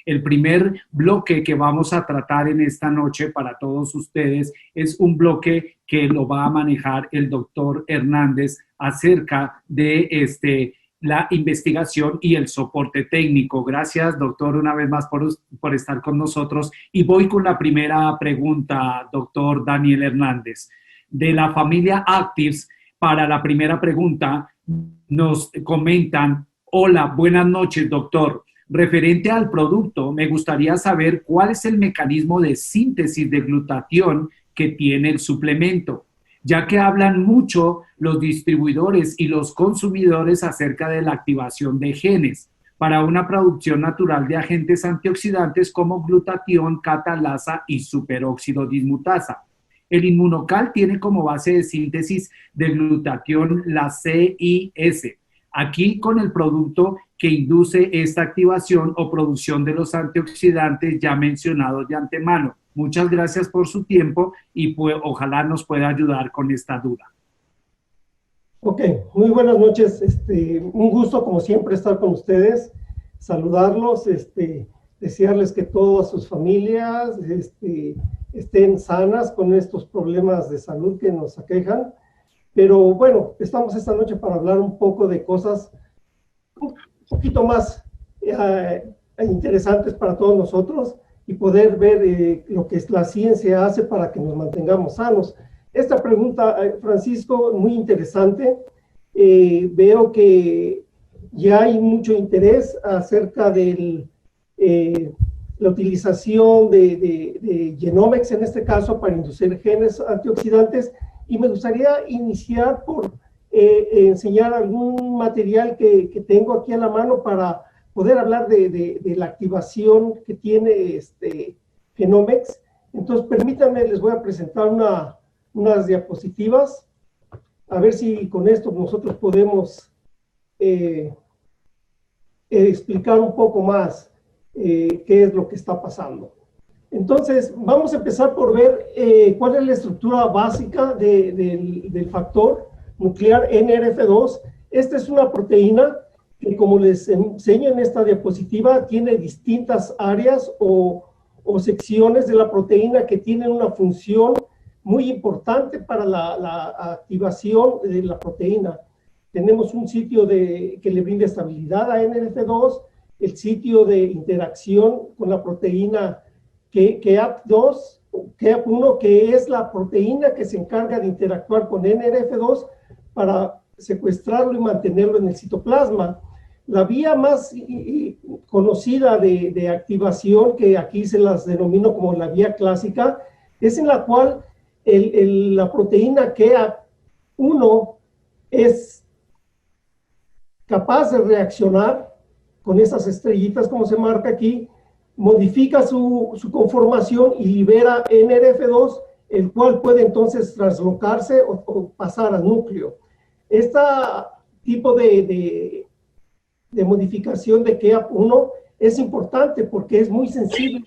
El primer bloque que vamos a tratar en esta noche para todos ustedes es un bloque que lo va a manejar el doctor Hernández acerca de la investigación y el soporte técnico. Gracias, doctor, una vez más por estar con nosotros. Y voy con la primera pregunta, doctor Daniel Hernández. De la familia Actives, para la primera pregunta, nos comentan: hola, buenas noches, doctor. Referente al producto, me gustaría saber cuál es el mecanismo de síntesis de glutatión que tiene el suplemento, ya que hablan mucho los distribuidores y los consumidores acerca de la activación de genes para una producción natural de agentes antioxidantes como glutatión, catalasa y superóxido dismutasa. El Inmunocal tiene como base de síntesis de glutatión la CIS. Aquí con el producto que induce esta activación o producción de los antioxidantes ya mencionados de antemano. Muchas gracias por su tiempo y pues, ojalá nos pueda ayudar con esta duda. Ok, muy buenas noches. Un gusto como siempre estar con ustedes, saludarlos, desearles que todas sus familias estén sanas con estos problemas de salud que nos aquejan. Pero bueno, estamos esta noche para hablar un poco de cosas un poquito más interesantes para todos nosotros y poder ver lo que la ciencia hace para que nos mantengamos sanos. Esta pregunta, Francisco, muy interesante. Veo que ya hay mucho interés acerca de la utilización de Genomics, en este caso, para inducir genes antioxidantes. Y me gustaría iniciar por enseñar algún material que tengo aquí a la mano para poder hablar de la activación que tiene Genomics. Entonces, permítanme, les voy a presentar unas diapositivas, a ver si con esto nosotros podemos explicar un poco más qué es lo que está pasando. Entonces, vamos a empezar por ver cuál es la estructura básica del factor nuclear NRF2. Esta es una proteína que, como les enseño en esta diapositiva, tiene distintas áreas o secciones de la proteína que tienen una función muy importante para la activación de la proteína. Tenemos un sitio que le brinda estabilidad a NRF2, el sitio de interacción con la proteína KEAP2, KEAP1, que es la proteína que se encarga de interactuar con NRF2 para secuestrarlo y mantenerlo en el citoplasma. La vía más conocida de activación, que aquí se las denomino como la vía clásica, es en la cual la proteína KEAP1 es capaz de reaccionar con esas estrellitas, como se marca aquí, modifica su conformación y libera NRF2, el cual puede entonces traslocarse o pasar al núcleo. Este tipo de modificación de KEAP1 es importante porque es muy sensible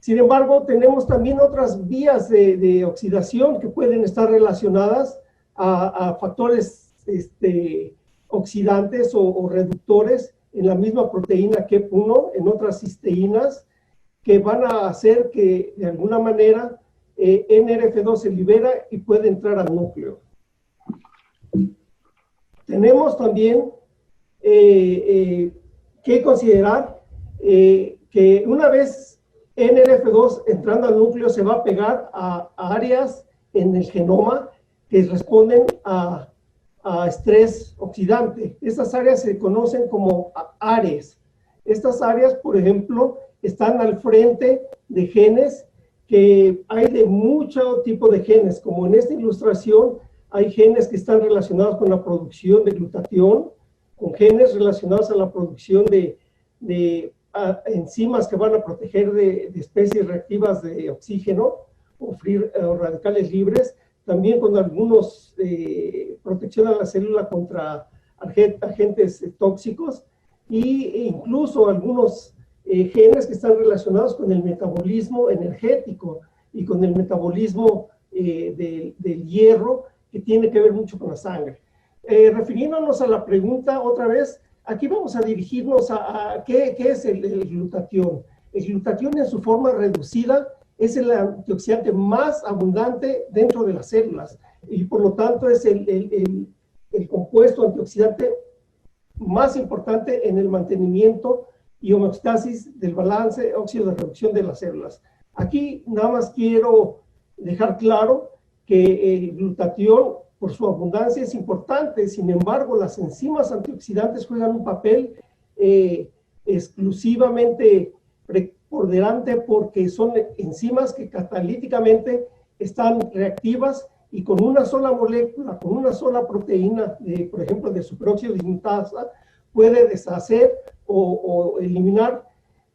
sin embargo, tenemos también otras vías de oxidación que pueden estar relacionadas a factores oxidantes o reductores en la misma proteína KEAP1, en otras cisteínas, que van a hacer que de alguna manera NRF2 se libera y puede entrar al núcleo. Tenemos también que considerar que una vez NRF2 entrando al núcleo se va a pegar a áreas en el genoma que responden a estrés oxidante. Estas áreas se conocen como ARES. Estas áreas, por ejemplo, están al frente de genes que hay de mucho tipo de genes, como en esta ilustración hay genes que están relacionados con la producción de glutatión, con genes relacionados a la producción de enzimas que van a proteger de especies reactivas de oxígeno o radicales libres, también con algunos protección a la célula contra agentes tóxicos e incluso algunos genes que están relacionados con el metabolismo energético y con el metabolismo del hierro, que tiene que ver mucho con la sangre. refiriéndonos a la pregunta otra vez, aquí vamos a dirigirnos a qué es el glutatión. El glutatión en su forma reducida es el antioxidante más abundante dentro de las células y por lo tanto es el compuesto antioxidante más importante en el mantenimiento y homeostasis del balance óxido de reducción de las células. Aquí nada más quiero dejar claro que el glutatión, por su abundancia, es importante. Sin embargo, las enzimas antioxidantes juegan un papel exclusivamente preponderante porque son enzimas que catalíticamente están reactivas y con una sola molécula, con una sola proteína, por ejemplo, de superóxido dismutasa, puede deshacer o eliminar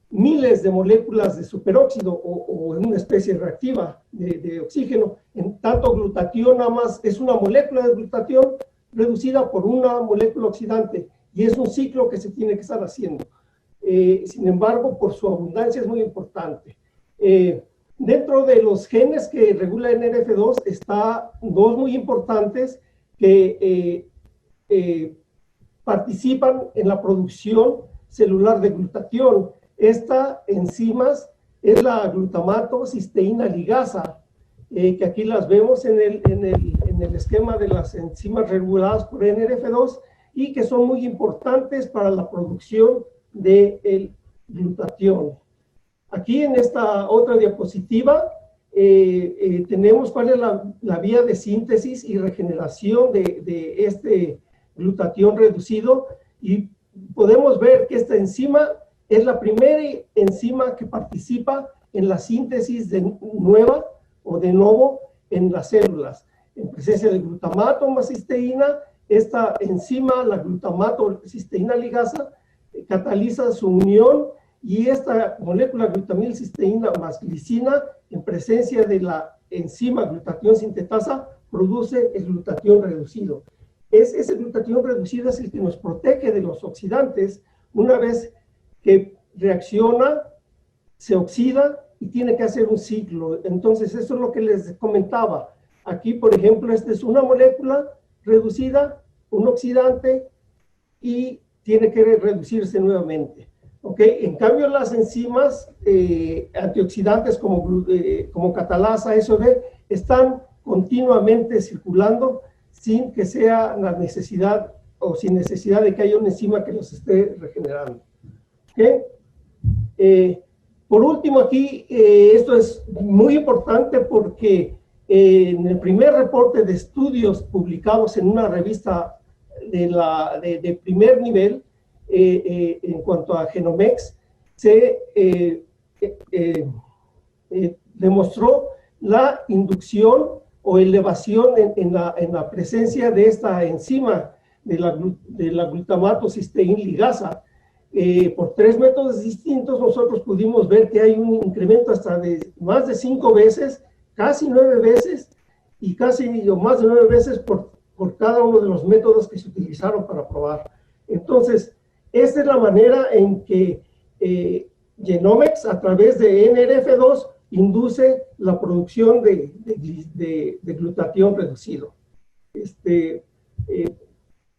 miles de moléculas de superóxido o en una especie reactiva de oxígeno. En tanto, glutatión nada más es una molécula de glutatión reducida por una molécula oxidante y es un ciclo que se tiene que estar haciendo. Sin embargo, por su abundancia es muy importante. Dentro de los genes que regula NRF2 está dos muy importantes que participan en la producción celular de glutatión. Esta enzimas es la glutamato cisteína ligasa, que aquí las vemos en el esquema de las enzimas reguladas por NRF2 y que son muy importantes para la producción del glutatión. Aquí en esta otra diapositiva tenemos cuál es la vía de síntesis y regeneración de este glutatión reducido y podemos ver que esta enzima es la primera enzima que participa en la síntesis de nueva o de novo en las células. En presencia de glutamato más cisteína, esta enzima, la glutamato cisteína ligasa, cataliza su unión y esta molécula glutamil cisteína más glicina, en presencia de la enzima glutatión sintetasa, produce el glutatión reducido. Ese glutatión reducido es el que nos protege de los oxidantes una vez que reacciona, se oxida y tiene que hacer un ciclo. Entonces, eso es lo que les comentaba. Aquí, por ejemplo, esta es una molécula reducida, un oxidante, y tiene que reducirse nuevamente. ¿Ok? En cambio, las enzimas antioxidantes como catalasa, SOD, están continuamente circulando sin que sea la necesidad o sin necesidad de que haya una enzima que los esté regenerando. ¿Okay? Por último aquí, esto es muy importante porque en el primer reporte de estudios publicados en una revista de primer nivel, en cuanto a Genomex, se demostró la inducción o elevación en la presencia de esta enzima de la glutamato cisteína ligasa. Por 3 métodos distintos nosotros pudimos ver que hay un incremento hasta de más de 5 veces, casi 9 veces y casi o más de 9 veces por cada uno de los métodos que se utilizaron para probar. Entonces, esta es la manera en que Genomex a través de NRF2 induce la producción de glutatión reducido.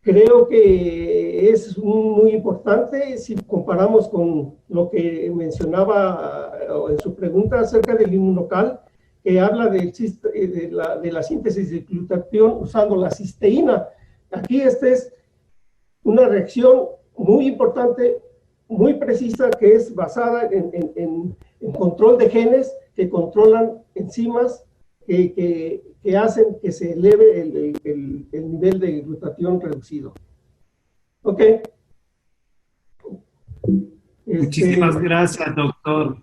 Creo que es muy importante si comparamos con lo que mencionaba en su pregunta acerca del inmunocal, que habla de la síntesis de glutatión usando la cisteína. Aquí esta es una reacción muy importante, muy precisa, que es basada en control de genes que controlan enzimas que hacen que se eleve el nivel de glutatión reducido. ¿Ok? Muchísimas gracias, doctor.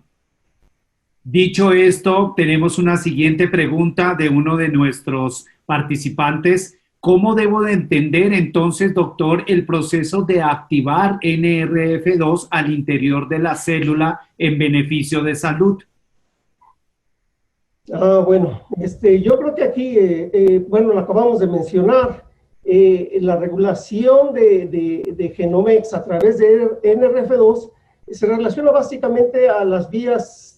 Dicho esto, tenemos una siguiente pregunta de uno de nuestros participantes. ¿Cómo debo de entender entonces, doctor, el proceso de activar NRF2 al interior de la célula en beneficio de salud? Bueno, yo creo que aquí, bueno, lo acabamos de mencionar, la regulación de Genomex a través de NRF2 se relaciona básicamente a las vías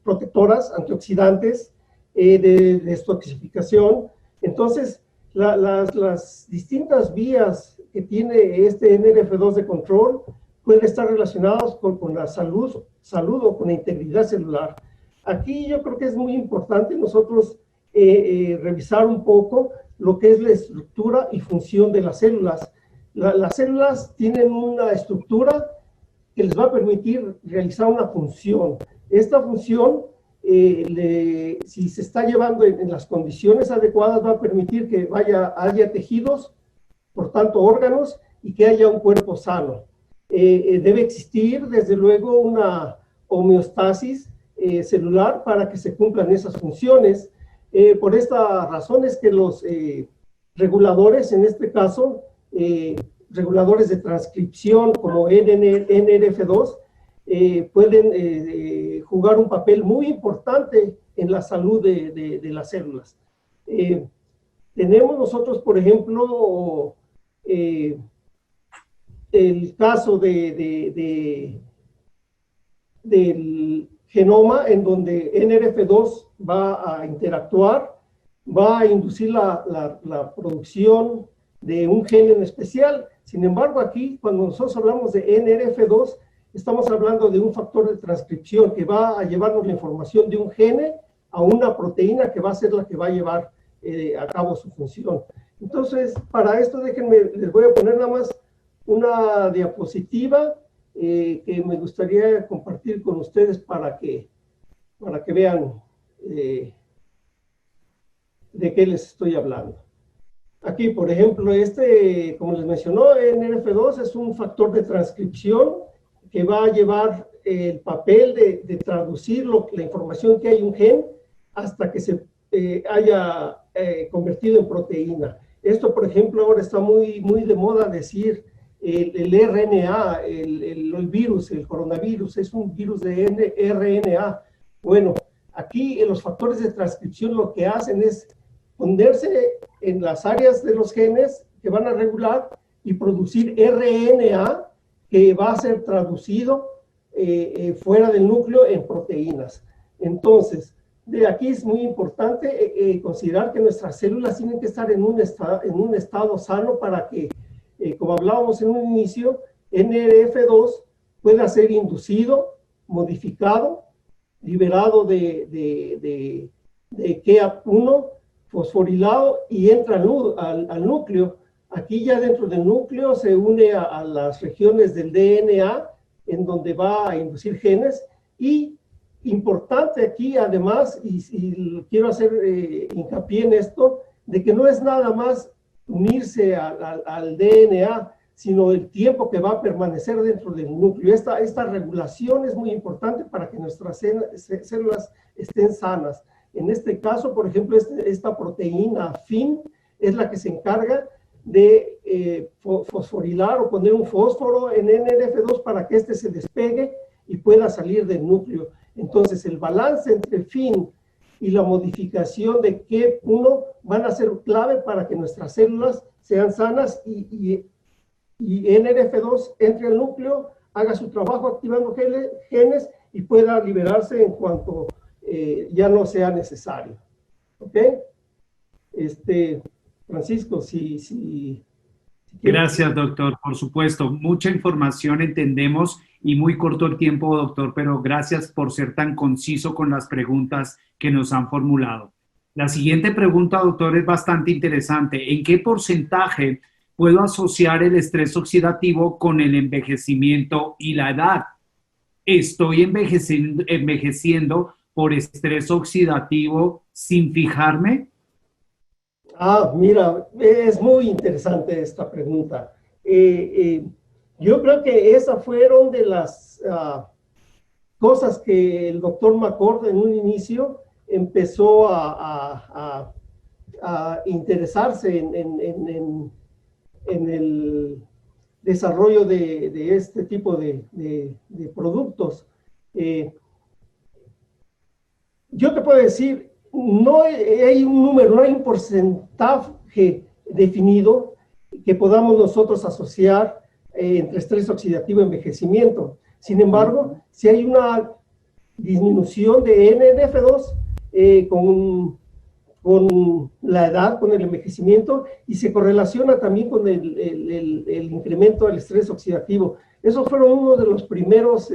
protectoras, antioxidantes, de destoxificación. Entonces, Las distintas vías que tiene este NRF2 de control pueden estar relacionados con la salud o con la integridad celular. Aquí yo creo que es muy importante nosotros revisar un poco lo que es la estructura y función de las células. Las células tienen una estructura que les va a permitir realizar una función. Esta función, si se está llevando en las condiciones adecuadas, va a permitir que haya tejidos, por tanto órganos, y que haya un cuerpo sano. Debe existir, desde luego, una homeostasis celular para que se cumplan esas funciones. Por esta razón es que los reguladores, en este caso, reguladores de transcripción como NRF2, pueden jugar un papel muy importante en la salud de las células. Tenemos nosotros, por ejemplo, el caso del genoma, en donde NRF2 va a interactuar, va a inducir la producción de un gen en especial. Sin embargo, aquí, cuando nosotros hablamos de NRF2, estamos hablando de un factor de transcripción que va a llevarnos la información de un gene a una proteína que va a ser la que va a llevar a cabo su función. Entonces, para esto, déjenme, les voy a poner nada más una diapositiva que me gustaría compartir con ustedes para que vean de qué les estoy hablando. Aquí, por ejemplo, como les mencionó, NRF2 es un factor de transcripción que va a llevar el papel de traducir la información que hay en un gen hasta que se haya convertido en proteína. Esto, por ejemplo, ahora está muy de moda decir el RNA, el virus, el coronavirus, es un virus de RNA. Bueno, aquí los factores de transcripción lo que hacen es ponerse en las áreas de los genes que van a regular y producir RNA que va a ser traducido fuera del núcleo en proteínas. Entonces, de aquí es muy importante considerar que nuestras células tienen que estar en un estado sano para que, como hablábamos en un inicio, NRF2 pueda ser inducido, modificado, liberado de KEAP1, fosforilado y entra al núcleo. Aquí ya dentro del núcleo se une a las regiones del DNA en donde va a inducir genes. Y importante aquí además, y quiero hacer hincapié en esto, de que no es nada más unirse al DNA, sino el tiempo que va a permanecer dentro del núcleo. Esta regulación es muy importante para que nuestras células estén sanas. En este caso, por ejemplo, esta proteína FIN es la que se encarga de fosforilar o poner un fósforo en NRF2 para que se despegue y pueda salir del núcleo. Entonces, el balance entre FIN y la modificación de KEAP1 van a ser clave para que nuestras células sean sanas y NRF2 entre al núcleo, haga su trabajo activando genes y pueda liberarse en cuanto ya no sea necesario. ¿Ok? Francisco, si Gracias, doctor. Por supuesto, mucha información entendemos y muy corto el tiempo, doctor, pero gracias por ser tan conciso con las preguntas que nos han formulado. La siguiente pregunta, doctor, es bastante interesante. ¿En qué porcentaje puedo asociar el estrés oxidativo con el envejecimiento y la edad? ¿Estoy envejeciendo por estrés oxidativo sin fijarme? Mira, es muy interesante esta pregunta. Yo creo que esas fueron de las cosas que el doctor McCord en un inicio empezó a interesarse en el desarrollo de este tipo de productos. Yo te puedo decir, no hay un número, no hay un porcentaje definido que podamos nosotros asociar entre estrés oxidativo y envejecimiento. Sin embargo, si hay una disminución de NRF2 con con la edad, con el envejecimiento, y se correlaciona también con el incremento del estrés oxidativo. Esos fueron uno de los primeros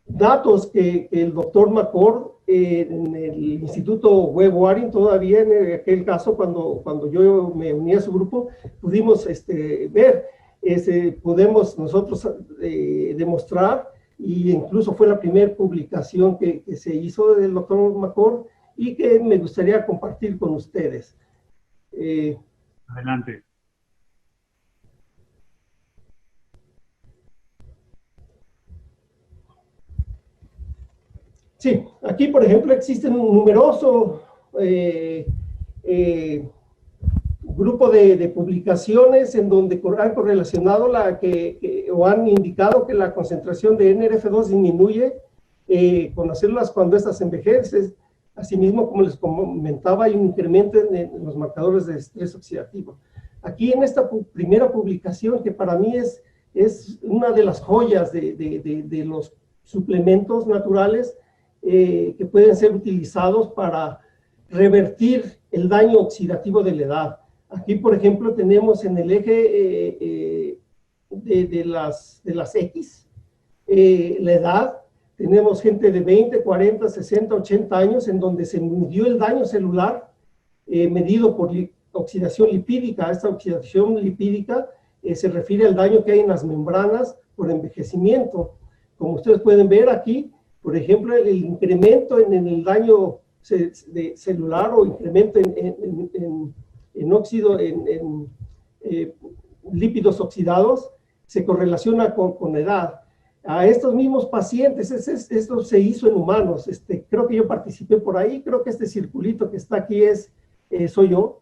datos que el doctor McCord en el Instituto Webb Waring, todavía en aquel caso, cuando yo me uní a su grupo, pudimos ver, podemos nosotros demostrar, y incluso fue la primera publicación que se hizo del doctor McCord y que me gustaría compartir con ustedes. Adelante. Sí, aquí por ejemplo existen un numeroso grupo de publicaciones en donde han correlacionado o han indicado que la concentración de NRF2 disminuye con las células cuando estas envejecen. Asimismo, como les comentaba, hay un incremento en los marcadores de estrés oxidativo. Aquí en esta primera publicación, que para mí es una de las joyas de los suplementos naturales, que pueden ser utilizados para revertir el daño oxidativo de la edad. Aquí, por ejemplo, tenemos en el eje de las X, la edad. Tenemos gente de 20, 40, 60, 80 años en donde se midió el daño celular medido por oxidación lipídica. Esta oxidación lipídica se refiere al daño que hay en las membranas por envejecimiento. Como ustedes pueden ver aquí, por ejemplo, el incremento en el daño celular o incremento en óxido, en lípidos oxidados, se correlaciona con edad. A estos mismos pacientes, esto se hizo en humanos, creo que yo participé por ahí, creo que este circulito que está aquí soy yo.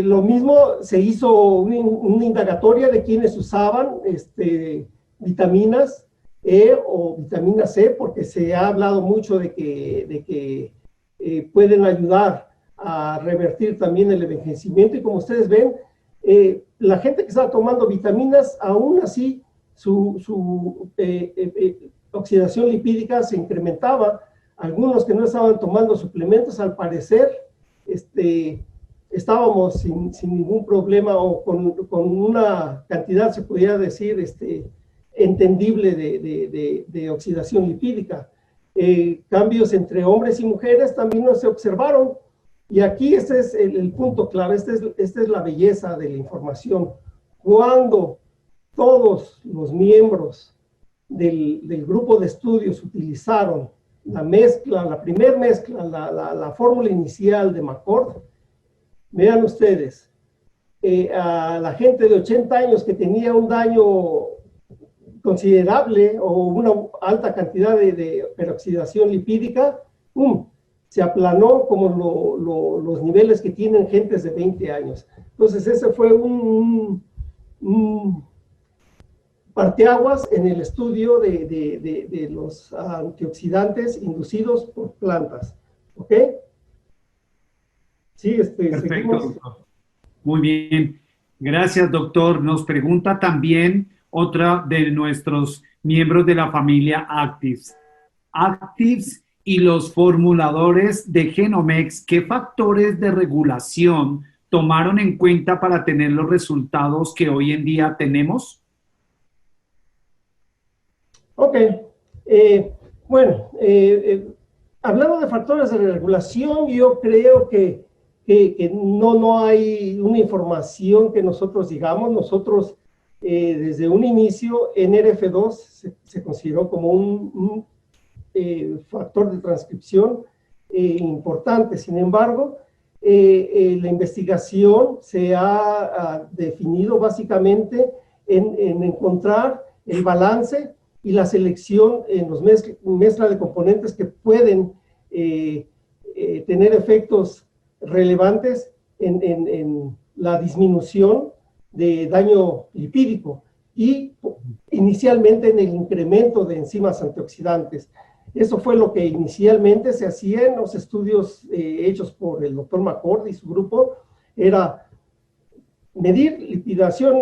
Lo mismo se hizo una indagatoria de quienes usaban vitaminas E o vitamina C, porque se ha hablado mucho de que pueden ayudar a revertir también el envejecimiento, y como ustedes ven, la gente que estaba tomando vitaminas, aún así su oxidación lipídica se incrementaba. Algunos que no estaban tomando suplementos, al parecer, estábamos sin ningún problema, o con una cantidad, se podría decir, entendible de oxidación lipídica. Cambios entre hombres y mujeres también no se observaron. Y aquí este es el punto clave, esta es la belleza de la información. Cuando todos los miembros del grupo de estudios utilizaron la mezcla, la primera mezcla, la fórmula inicial de McCord, vean ustedes, a la gente de 80 años que tenía un daño considerable o una alta cantidad de peroxidación lipídica, se aplanó como los niveles que tienen gentes de 20 años. Entonces ese fue un parteaguas en el estudio de los antioxidantes inducidos por plantas. ¿Ok? Sí, Perfecto, seguimos. doctor. Muy bien. Gracias, doctor. Nos pregunta también otra de nuestros miembros de la familia Actives. Actives y los formuladores de Genomex, ¿qué factores de regulación tomaron en cuenta para tener los resultados que hoy en día tenemos? Ok. Bueno, hablando de factores de regulación, yo creo que no hay una información que nosotros digamos. Nosotros, desde un inicio, NRF2 se consideró como un factor de transcripción importante. Sin embargo, la investigación se ha definido básicamente en encontrar el balance y la selección en los mezcla de componentes que pueden tener efectos relevantes en la disminución de daño lipídico y inicialmente en el incremento de enzimas antioxidantes. Eso fue lo que inicialmente se hacía en los estudios hechos por el doctor McCord y su grupo, era medir lipidación,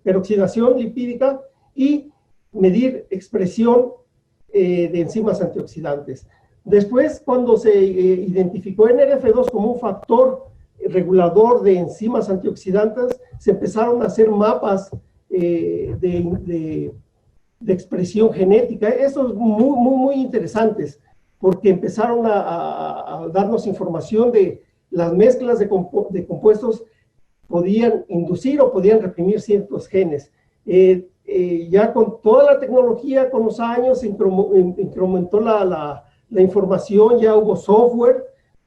peroxidación lipídica y medir expresión de enzimas antioxidantes. Después, cuando se identificó NRF2 como un factor regulador de enzimas antioxidantes, se empezaron a hacer mapas de expresión genética. Eso es muy interesantes, porque empezaron a darnos información de las mezclas de compuestos podían inducir o podían reprimir ciertos genes. Ya con toda la tecnología, con los años, se incrementó la información, ya hubo software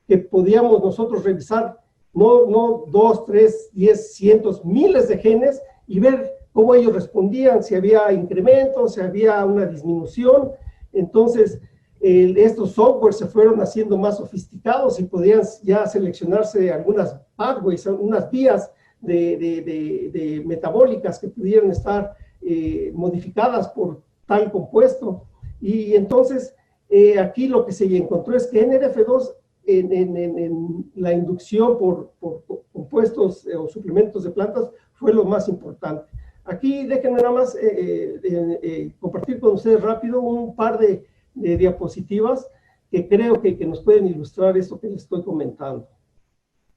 que podíamos nosotros revisar, no 2, 3, 10, cientos, miles de genes y ver cómo ellos respondían, si había incrementos, si había una disminución. Entonces, estos softwares se fueron haciendo más sofisticados y podían ya seleccionarse algunas pathways, algunas vías de metabólicas que pudieran estar modificadas por tal compuesto. Y entonces, aquí lo que se encontró es que NRF2 en la inducción por compuestos o suplementos de plantas fue lo más importante. Aquí déjenme nada más compartir con ustedes rápido un par de diapositivas que creo que nos pueden ilustrar esto que les estoy comentando.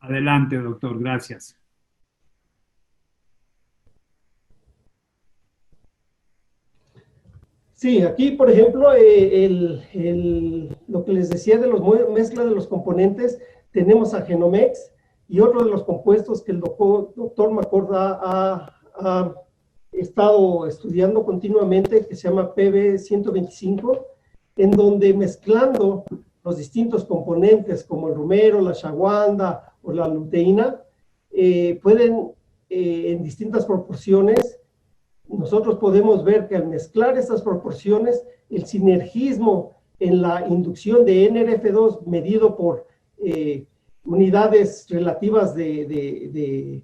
Adelante, doctor, gracias. Sí, aquí, por ejemplo, lo que les decía de las mezclas de los componentes, tenemos a Genomex y otro de los compuestos que el doctor McCord ha estado estudiando continuamente, que se llama PB125, en donde mezclando los distintos componentes como el romero, la ashwagandha o la luteína, pueden en distintas proporciones. Nosotros podemos ver que al mezclar estas proporciones, el sinergismo en la inducción de NRF2 medido por unidades relativas de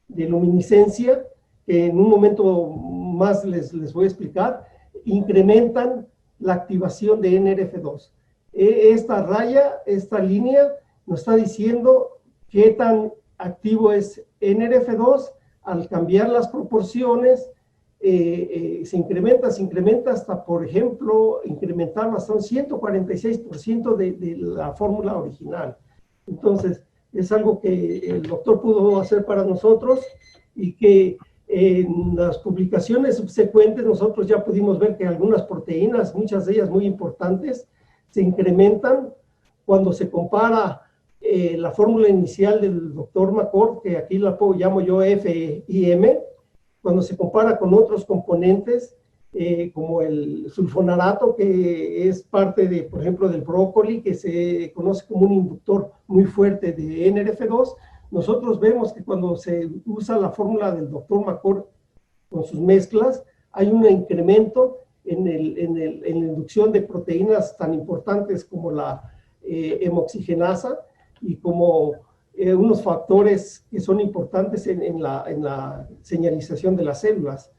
luminiscencia, que en un momento más les voy a explicar, incrementan la activación de NRF2. Esta raya, esta línea, nos está diciendo qué tan activo es NRF2. Al cambiar las proporciones, se incrementa hasta, por ejemplo, incrementar hasta un 146% de la fórmula original. Entonces, es algo que el doctor pudo hacer para nosotros y que en las publicaciones subsecuentes nosotros ya pudimos ver que algunas proteínas, muchas de ellas muy importantes, se incrementan cuando se compara la fórmula inicial del doctor McCord, que aquí la llamo yo FIM, cuando se compara con otros componentes, como el sulfonarato, que es parte de, por ejemplo, del brócoli, que se conoce como un inductor muy fuerte de NRF2, nosotros vemos que cuando se usa la fórmula del doctor McCord con sus mezclas, hay un incremento en la inducción de proteínas tan importantes como la hemoxigenasa, y como unos factores que son importantes en la señalización de las células.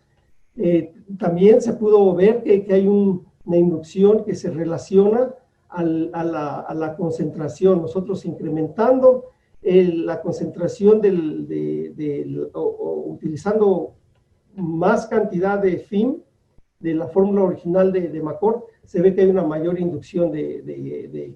También se pudo ver que hay una inducción que se relaciona a la concentración. Nosotros incrementando la concentración utilizando más cantidad de FIM de la fórmula original de McCord, se ve que hay una mayor inducción de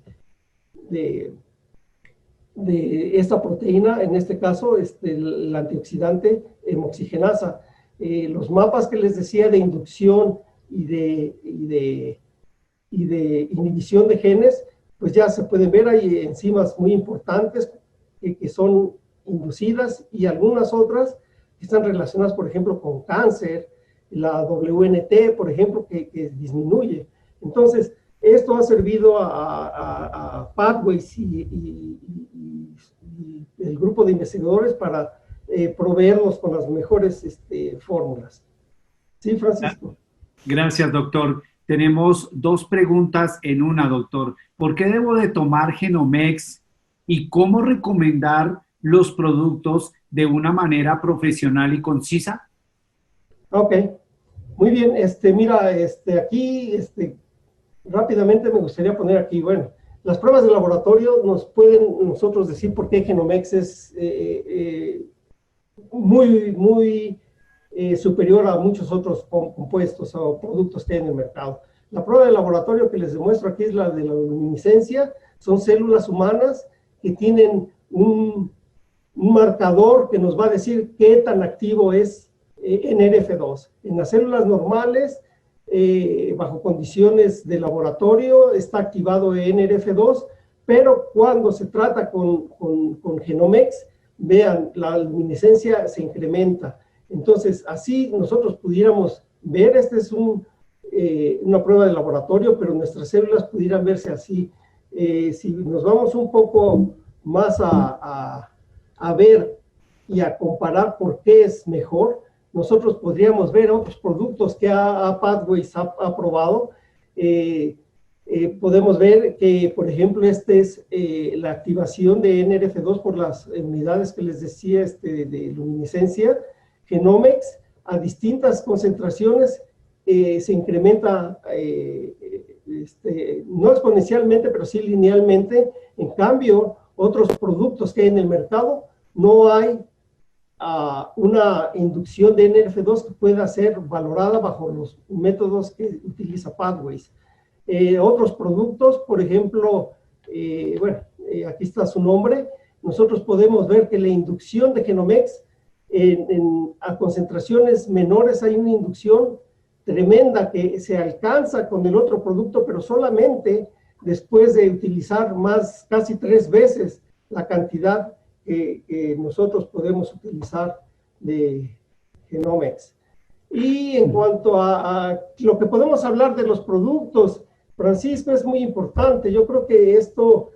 esta proteína, en este caso el antioxidante hemoxigenasa. Los mapas que les decía de inducción y de inhibición de genes, pues ya se pueden ver, hay enzimas muy importantes que son inducidas y algunas otras que están relacionadas, por ejemplo, con cáncer, la WNT, por ejemplo, que disminuye. Entonces, esto ha servido a Pathways y el grupo de investigadores para proveernos con las mejores fórmulas. Sí, Francisco. Gracias, doctor. Tenemos dos preguntas en una, doctor. ¿Por qué debo de tomar Genomex y cómo recomendar los productos de una manera profesional y concisa? Ok, muy bien. Mira, aquí, rápidamente me gustaría poner aquí, bueno, las pruebas de laboratorio nos pueden nosotros decir por qué Genomex es muy superior a muchos otros compuestos o productos que hay en el mercado. La prueba de laboratorio que les demuestro aquí es la de la luminiscencia. Son células humanas que tienen un marcador que nos va a decir qué tan activo es NRF2. En las células normales, bajo condiciones de laboratorio, está activado NRF2, pero cuando se trata con Genomex, vean, la luminiscencia se incrementa. Entonces, así nosotros pudiéramos ver, esta es una prueba de laboratorio, pero nuestras células pudieran verse así. Si nos vamos un poco más a ver y a comparar por qué es mejor, nosotros podríamos ver otros productos que Pathways ha probado. Podemos ver que, por ejemplo, es la activación de NRF2 por las unidades que les decía de luminiscencia. Genomex, a distintas concentraciones, se incrementa, no exponencialmente, pero sí linealmente. En cambio, otros productos que hay en el mercado, no hay una inducción de NRF2 que pueda ser valorada bajo los métodos que utiliza Pathways. Otros productos, por ejemplo, aquí está su nombre, nosotros podemos ver que la inducción de Genomex a concentraciones menores hay una inducción tremenda que se alcanza con el otro producto, pero solamente después de utilizar casi 3 veces la cantidad que nosotros podemos utilizar de Genomex. Y en cuanto a lo que podemos hablar de los productos, Francisco, es muy importante. Yo creo que esto,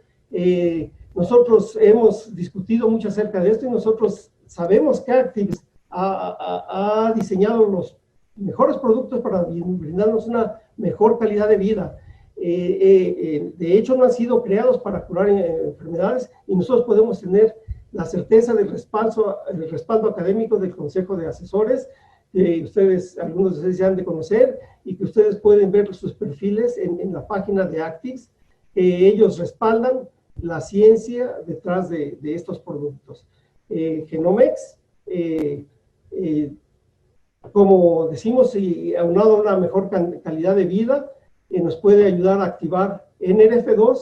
nosotros hemos discutido mucho acerca de esto y nosotros sabemos que Actives ha diseñado los mejores productos para brindarnos una mejor calidad de vida. De hecho, no han sido creados para curar enfermedades y nosotros podemos tener la certeza del respaldo académico del Consejo de Asesores, que algunos de ustedes ya han de conocer y que ustedes pueden ver sus perfiles en la página de Actives, que ellos respaldan la ciencia detrás de estos productos. Genomex, como decimos, y aunado a una mejor calidad de vida, nos puede ayudar a activar NRF2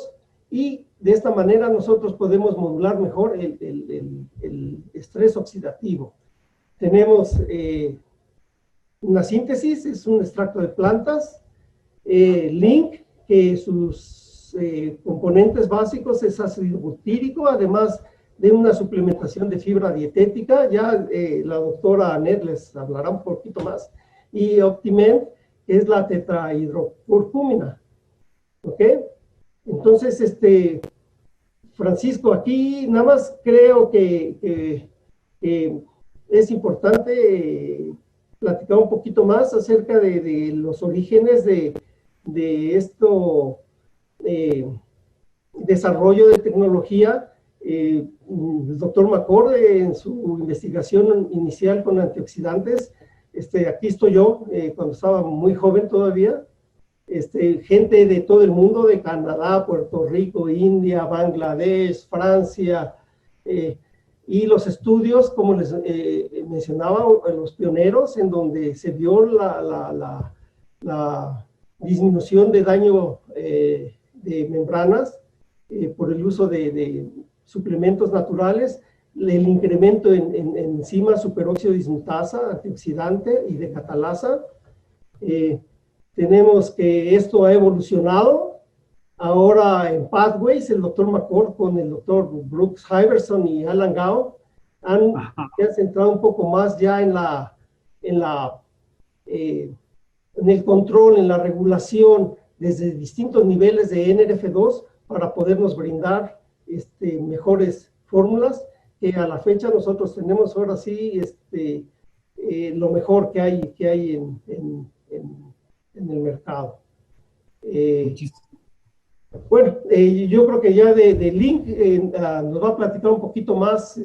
y de esta manera nosotros podemos modular mejor el estrés oxidativo. Tenemos una síntesis, es un extracto de plantas, Link, que sus componentes básicos es ácido butírico, además de una suplementación de fibra dietética, ya la doctora Anet les hablará un poquito más, y Optiment, que es la tetrahidrocurcumina, ¿ok? Entonces, Francisco, aquí nada más creo que es importante platicar un poquito más acerca de los orígenes de esto, desarrollo de tecnología. El doctor McCord, en su investigación inicial con antioxidantes, aquí estoy yo, cuando estaba muy joven todavía, gente de todo el mundo, de Canadá, Puerto Rico, India, Bangladesh, Francia, y los estudios, como les mencionaba, los pioneros, en donde se vio la disminución de daño de membranas por el uso de suplementos naturales, el incremento en enzimas superóxido dismutasa, antioxidante y de catalasa. Tenemos que esto ha evolucionado. Ahora en Pathways, el doctor McCord con el doctor Brooks Hyverson y Alan Gao han centrado un poco más ya en el control, en la regulación desde distintos niveles de NRF2 para podernos brindar mejores fórmulas que a la fecha nosotros tenemos ahora sí lo mejor que hay en el mercado. Bueno, yo creo que ya de Link nos va a platicar un poquito más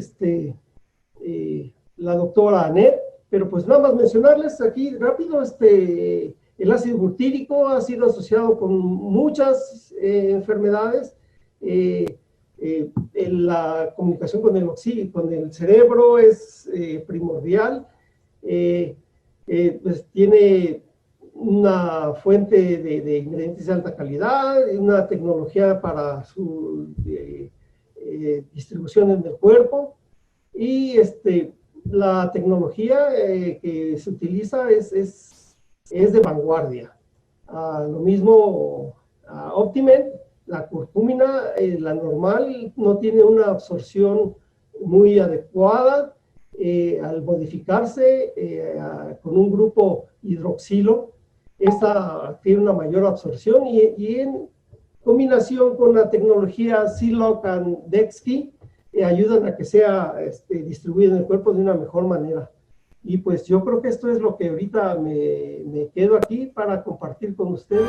la doctora Anet, pero pues nada más mencionarles aquí rápido, el ácido butírico ha sido asociado con muchas enfermedades. La comunicación con el cerebro es primordial. pues tiene una fuente de ingredientes de alta calidad, una tecnología para su distribución en el cuerpo, y la tecnología que se utiliza es de vanguardia. Lo mismo Optimed, la curcúmina, la normal, no tiene una absorción muy adecuada. Al modificarse con un grupo hidroxilo, esta tiene una mayor absorción, y en combinación con la tecnología Siloc and Dexkey, ayudan a que sea distribuido en el cuerpo de una mejor manera. Y pues yo creo que esto es lo que ahorita me quedo aquí para compartir con ustedes.